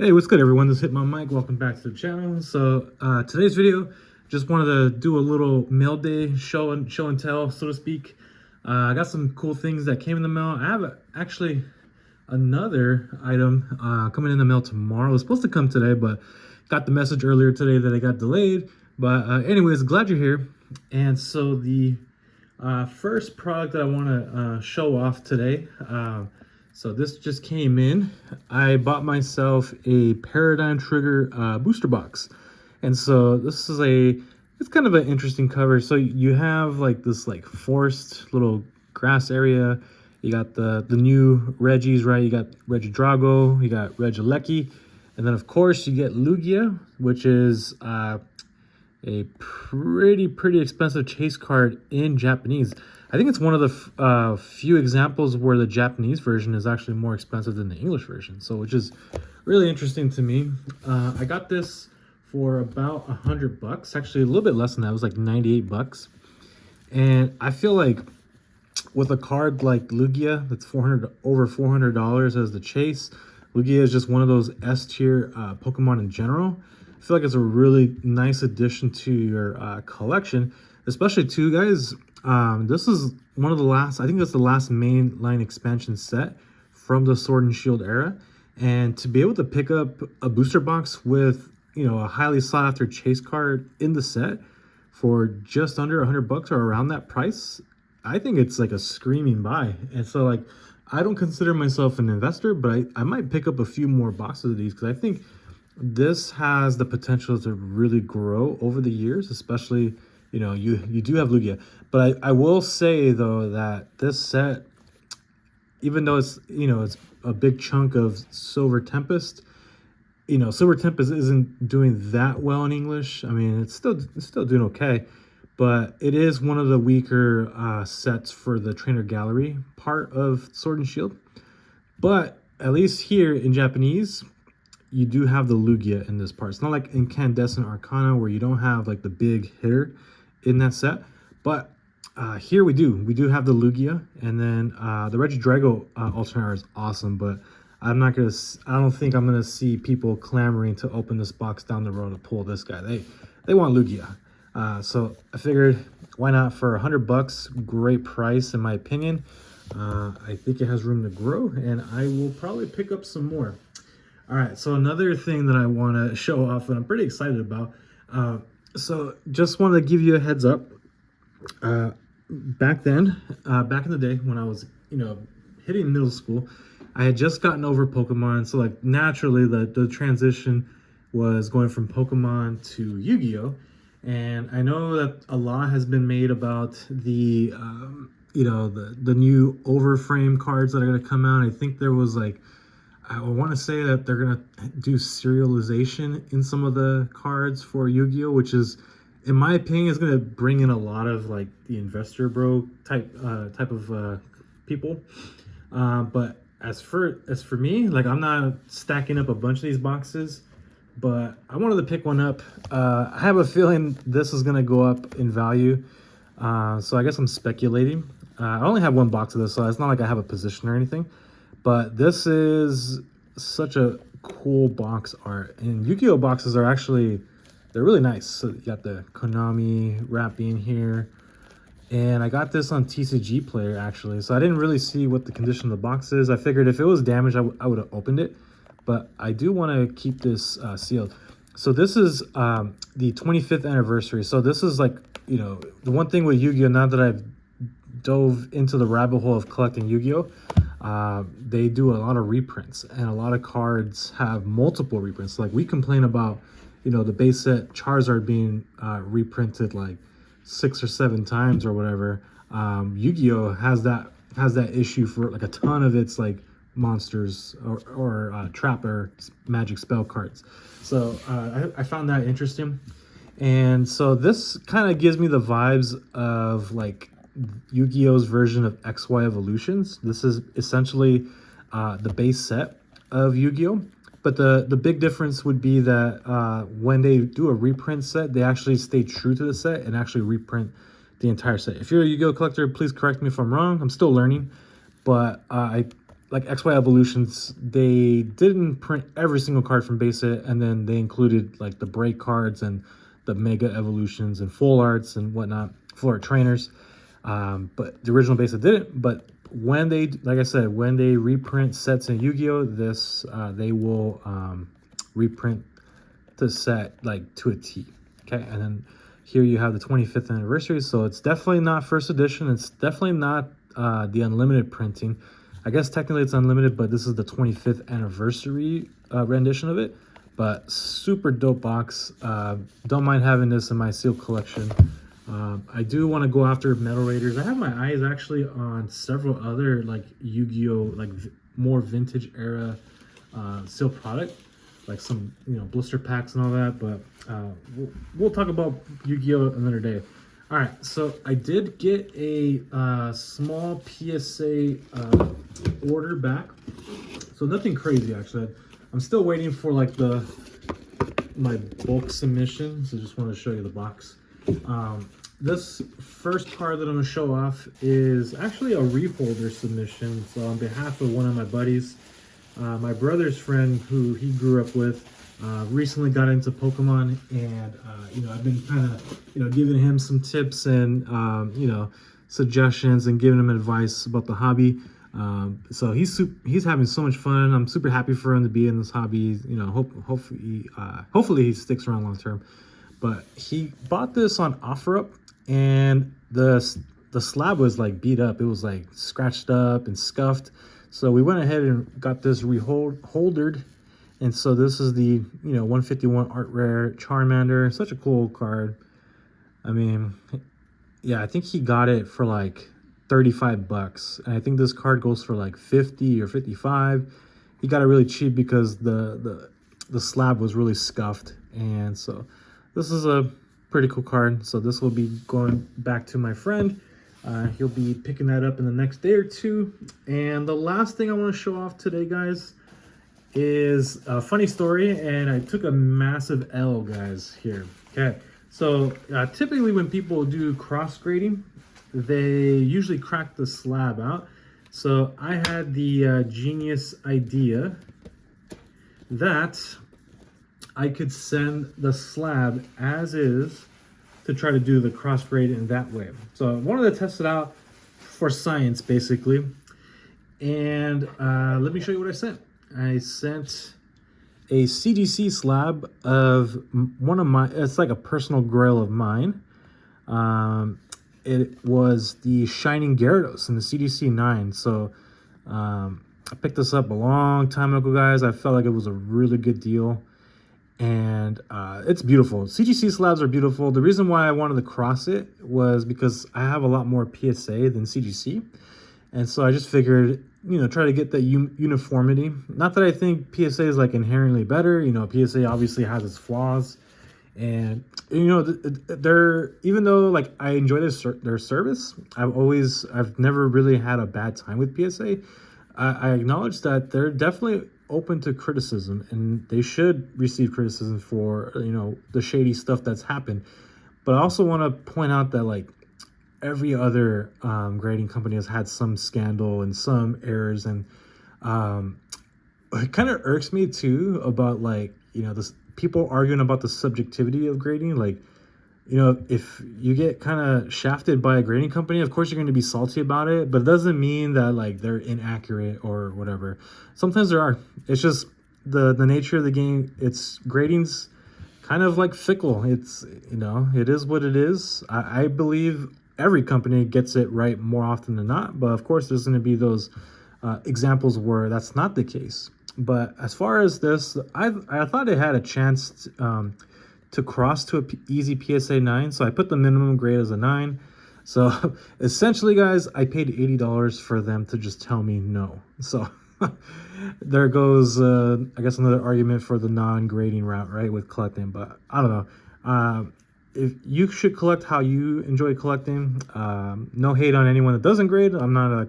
Hey, what's good everyone? This is Hit My Mic. Welcome back to the channel. So today's video, just wanted to do a little mail day show and tell, so to speak. I got some cool things that came in the mail. I have actually another item coming in the mail tomorrow. It was supposed to come today, but got the message earlier today that it got delayed. But anyways, glad you're here. And so the first product that I want to show off today, so this just came in. I bought myself a Paradigm Trigger booster box. And so this is it's kind of an interesting cover. So you have like this like forest little grass area. You got the new Reggies, right? You got Reggie Drago, you got Regieleki. And then of course you get Lugia, which is a pretty expensive chase card in Japanese. I think it's one of the few examples where the Japanese version is actually more expensive than the English version, so which is really interesting to me. I got this for about $100, actually a little bit less than that. It was like 98 bucks. And I feel like with a card like Lugia that's over $400 as the chase, Lugia is just one of those S tier Pokemon in general. I feel like it's a really nice addition to your collection, especially too, guys. This is one of the last, I think that's the last main line expansion set from the Sword and Shield era. And to be able to pick up a booster box with, you know, a highly sought after chase card in the set for just under $100 or around that price, I think it's like a screaming buy. And so like, I don't consider myself an investor, but I might pick up a few more boxes of these because I think this has the potential to really grow over the years, especially, you know, you do have Lugia. But I will say though that this set, even though it's, you know, it's a big chunk of Silver Tempest, you know, Silver Tempest isn't doing that well in English. I mean, it's still doing okay, but it is one of the weaker sets for the trainer gallery part of Sword and Shield. But at least here in Japanese, you do have the Lugia in this part. It's not like Incandescent Arcana where you don't have like the big hitter in that set, but here we do have the Lugia. And then the Regidrago Alternator is awesome, but I don't think I'm gonna see people clamoring to open this box down the road to pull this guy. They want Lugia, so I figured why not for $100. Great price in my opinion. I think it has room to grow, and I will probably pick up some more. All right, so another thing that I want to show off and I'm pretty excited about. So just wanted to give you a heads up. Back in the day when I was, you know, hitting middle school, I had just gotten over Pokemon. So like naturally the transition was going from Pokemon to Yu-Gi-Oh! And I know that a lot has been made about the, you know, the new overframe cards that are going to come out. I think there was like, I want to say that they're going to do serialization in some of the cards for Yu-Gi-Oh!, which is, in my opinion, is going to bring in a lot of like the investor bro type of people. But as for me, like I'm not stacking up a bunch of these boxes, but I wanted to pick one up. I have a feeling this is going to go up in value. So I guess I'm speculating. I only have one box of this, so it's not like I have a position or anything. But this is such a cool box art. And Yu-Gi-Oh! Boxes are actually, they're really nice. So you got the Konami wrapping here. And I got this on TCG Player actually. So I didn't really see what the condition of the box is. I figured if it was damaged, I would have opened it. But I do want to keep this sealed. So this is the 25th anniversary. So this is like, you know, the one thing with Yu-Gi-Oh! Now that I've dove into the rabbit hole of collecting Yu-Gi-Oh! They do a lot of reprints, and a lot of cards have multiple reprints. Like we complain about, you know, the base set Charizard being reprinted like 6 or 7 times or whatever. Yu-Gi-Oh! has that issue for like a ton of its like monsters or trap or magic spell cards. So I found that interesting. And so this kind of gives me the vibes of like Yu-Gi-Oh!'s version of XY Evolutions. This is essentially the base set of Yu-Gi-Oh! But the big difference would be that when they do a reprint set, they actually stay true to the set and actually reprint the entire set. If you're a Yu-Gi-Oh! Collector, please correct me if I'm wrong. I'm still learning. But like XY Evolutions, they didn't print every single card from base set, and then they included like the break cards and the Mega Evolutions and full arts and whatnot, full art trainers. But the original base set didn't. But when they, like I said, when they reprint sets in Yu-Gi-Oh, this they will reprint the set like to a T. Okay, and then here you have the 25th anniversary, so it's definitely not first edition. It's definitely not the unlimited printing. I guess technically it's unlimited, but this is the 25th anniversary rendition of it. But super dope box. Don't mind having this in my sealed collection. I do want to go after Metal Raiders. I have my eyes actually on several other like Yu-Gi-Oh, like more vintage era sealed product, like some, you know, blister packs and all that. But we'll talk about Yu-Gi-Oh another day. All right, so I did get a small PSA order back. So nothing crazy actually. I'm still waiting for like my bulk submission. So just want to show you the box. This first card that I'm gonna show off is actually a reholder submission. So on behalf of one of my buddies, my brother's friend who he grew up with, recently got into Pokemon, and you know, I've been kind of, you know, giving him some tips and you know, suggestions and giving him advice about the hobby. So he's having so much fun. I'm super happy for him to be in this hobby. You know, hopefully he sticks around long term. But he bought this on OfferUp, and the slab was like beat up. It was like scratched up and scuffed. So we went ahead and got this reholdered. And so this is the, you know, 151 art rare Charmander. Such a cool card. I mean, yeah, I think he got it for like 35 bucks. And I think this card goes for like 50 or 55. He got it really cheap because the slab was really scuffed. And so this is a pretty cool card. So this will be going back to my friend. He'll be picking that up in the next day or two. And the last thing I want to show off today, guys, is a funny story. And I took a massive L, guys, here. Okay, so typically when people do cross grading, they usually crack the slab out. So I had the genius idea that I could send the slab as is to try to do the cross grade in that way. So I wanted to test it out for science, basically. And let me show you what I sent. I sent a CGC slab of one of my, it's like a personal grail of mine. It was the Shining Gyarados in the CGC 9. So I picked this up a long time ago, guys. I felt like it was a really good deal. And it's beautiful. CGC slabs are beautiful. The reason why I wanted to cross it was because I have a lot more PSA than CGC. And so I just figured, you know, try to get that uniformity. Not that I think PSA is like inherently better. You know, PSA obviously has its flaws. And, you know, they're, even though like I enjoy their service, I've never really had a bad time with PSA. I acknowledge that they're definitely open to criticism, and they should receive criticism for, you know, the shady stuff that's happened. But I also want to point out that like every other grading company has had some scandal and some errors, and it kind of irks me too about, like, you know, this people arguing about the subjectivity of grading. Like, you know, if you get kind of shafted by a grading company, of course you're going to be salty about it, but it doesn't mean that like they're inaccurate or whatever. Sometimes there are. It's just the nature of the game. It's grading's kind of like fickle. It's, you know, it is what it is. I believe every company gets it right more often than not, but of course there's going to be those examples where that's not the case. But as far as this, I thought it had a chance to cross to a easy PSA 9, so I put the minimum grade as a 9. So essentially, guys, I paid $80 for them to just tell me no. So there goes, I guess, another argument for the non-grading route, right, with collecting. But I don't know. If you should collect how you enjoy collecting. No hate on anyone that doesn't grade. I'm not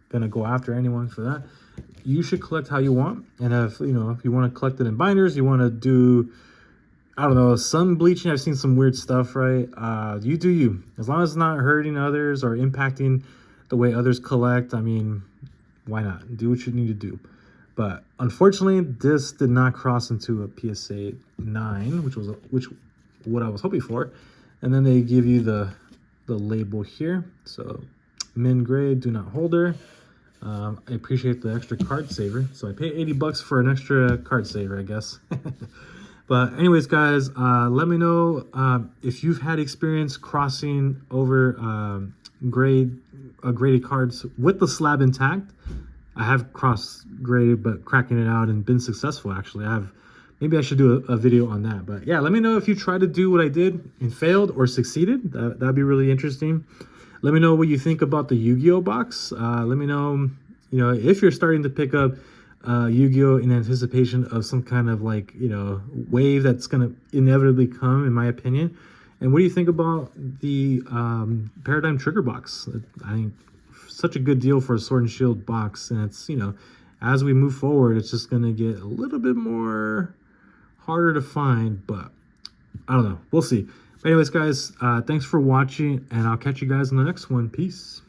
gonna go after anyone for that. You should collect how you want, and if you know, if you want to collect it in binders, you want to do, I don't know, sun bleaching. I've seen some weird stuff, right? You do you. As long as it's not hurting others or impacting the way others collect. I mean, why not? Do what you need to do. But unfortunately, this did not cross into a PSA 9, which what I was hoping for. And then they give you the label here. So min grade, do not holder. I appreciate the extra card saver. So I paid 80 bucks for an extra card saver, I guess. But anyways, guys, let me know if you've had experience crossing over graded cards with the slab intact. I have cross-graded, but cracking it out and been successful, actually. Maybe I should do a video on that. But yeah, let me know if you tried to do what I did and failed or succeeded. That'd be really interesting. Let me know what you think about the Yu-Gi-Oh box. Let me know, if you're starting to pick up Yu-Gi-Oh in anticipation of some kind of wave that's going to inevitably come, in my opinion. And what do you think about the Paradigm Trigger box? I think such a good deal for a Sword and Shield box, and it's, as we move forward, it's just going to get a little bit more harder to find, but I don't know. We'll see. But anyways, guys, thanks for watching, and I'll catch you guys in the next one. Peace.